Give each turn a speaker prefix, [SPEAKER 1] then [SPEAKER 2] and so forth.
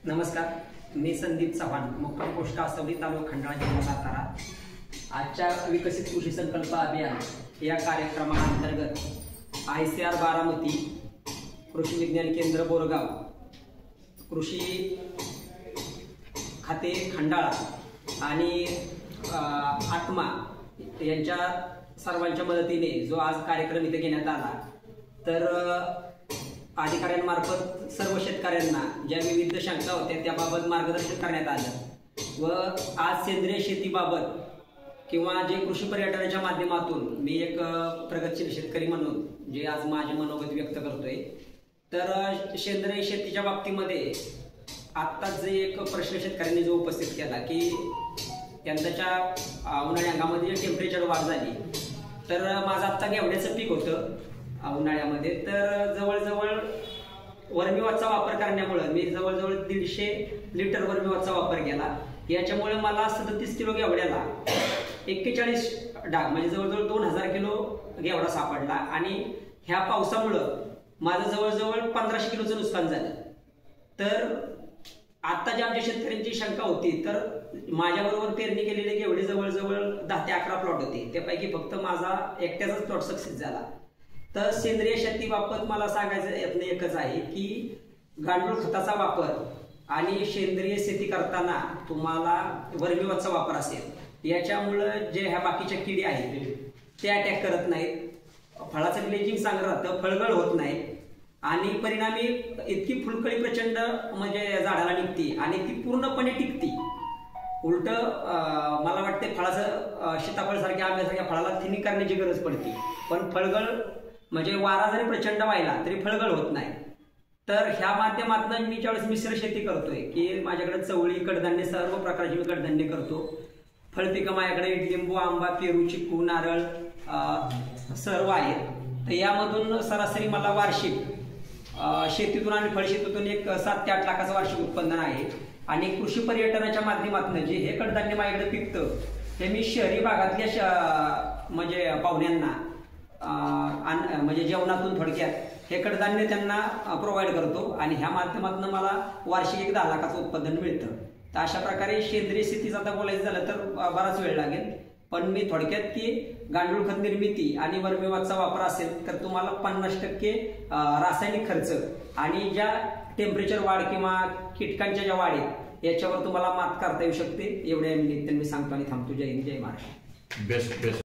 [SPEAKER 1] नमस्कार, मी संदीप चव्हाण, मुक्काम पोस्ट आसवली, तालुका खंडाळा, जिल्हा सातारा. आजच्या विकसित कृषी संकल्प अभियान या कार्यक्रमाअंतर्गत ICR बारामती, कृषी विज्ञान केंद्र बोरगाव, कृषी खाते खंडाळा आणि आत्मा यांच्या सर्वांच्या मदतीने जो आज कार्यक्रम इथे घेण्यात आला, तर अधिकाऱ्यांमार्फत सर्व शेतकऱ्यांना ज्या विविध शंका होत्या त्याबाबत मार्गदर्शन करण्यात आलं व आज सेंद्रिय शेतीबाबत किंवा जे कृषी पर्यटनाच्या माध्यमातून मी एक प्रगतशील शेतकरी म्हणून जे आज माझे मनोगत व्यक्त करतोय, तर सेंद्रिय शेतीच्या बाबतीमध्ये आत्ताच जे एक प्रश्न शेतकऱ्यांनी जो उपस्थित केला की यंदाच्या उन्हाळी हंगामामध्ये जे टेम्परेचर वाढ झाली, तर माझं आत्ता घेवड्याचं पीक होतं उन्हाळ्यामध्ये, तर जवळजवळ वर्मीवॉचचा वापर करण्यामुळे मी जवळजवळ 150 लिटर वर्मीवॉचचा वापर केला. याच्यामुळे मला 37 किलो घेवड्याला 41 डाग म्हणजे जवळजवळ 2000 किलो घेवडा सापडला आणि ह्या पावसामुळं माझं जवळजवळ 1500 किलोचं नुकसान झालं. तर आता ज्या आमच्या शेतकऱ्यांची शंका होती, तर माझ्याबरोबर पेरणी केलेले घेवडे जवळजवळ 10 ते 11 प्लॉट होते, त्यापैकी फक्त माझा एकट्याचाच प्लॉट सक्सेस झाला. तर सेंद्रिय शेतीबाबत मला सांगायचं यातनं एकच आहे की गांडूळ खताचा वापर आणि सेंद्रिय शेती करताना तुम्हाला वर्मीवॉचचा वापर असेल, याच्यामुळं जे ह्या बाकीच्या किडी आहेत ते अटॅक करत नाहीत, फळाचं ग्लेजिंग चांगलं राहतं, फळगळ होत नाही आणि परिणामी इतकी फुलकळी प्रचंड म्हणजे झाडाला निघते आणि ती पूर्णपणे टिकते. उलट मला वाटते फळाचं सीताफळ सारख्या आंब्यासारख्या फळाला थिनिंग करण्याची गरज पडते, पण फळगळ म्हणजे वारा जरी प्रचंड व्हायला तरी फळगळ होत नाही. तर ह्या माध्यमातून मी ज्यावेळेस मिश्र शेती करतोय की माझ्याकडे चवळी, कडधान्य सर्व प्रकारची मी कडधान्य करतो. फळपिकं माझ्याकडे लिंबू, आंबा, पेरू, चिक्कू, नारळ सर्व आहेत. तर यामधून सरासरी मला वार्षिक शेतीतून आणि फळशेतीतून एक 7 ते 8 लाखाचं वार्षिक उत्पन्न आहे. आणि कृषी पर्यटनाच्या माध्यमातून जे हे कडधान्य माझ्याकडे पिकतं ते मी शहरी भागातल्या म्हणजे पाहुण्यांना म्हणजे जेवणातून थोडक्यात हे कडधान्य त्यांना प्रोव्हाइड करतो आणि ह्या माध्यमातून मला वार्षिक एक 10 लाखाचं उत्पादन मिळतं. तर अशा प्रकारे सेंद्रिय शेतीचं आता बोलायचं झालं तर बराच वेळ लागेल, पण मी थोडक्यात की गांडूळ खत निर्मिती आणि वर्मीवॉचचा वापर असेल तर तुम्हाला 50% रासायनिक खर्च आणि ज्या टेम्परेचर वाढ किंवा कीटकांच्या ज्या वाढ आहेत याच्यावर तुम्हाला मात करता येऊ शकते. एवढ्या निमित्ताने मी सांगतो आणि थांबतो. जय हिंद, जय महाराष्ट्र.
[SPEAKER 2] बेस्ट.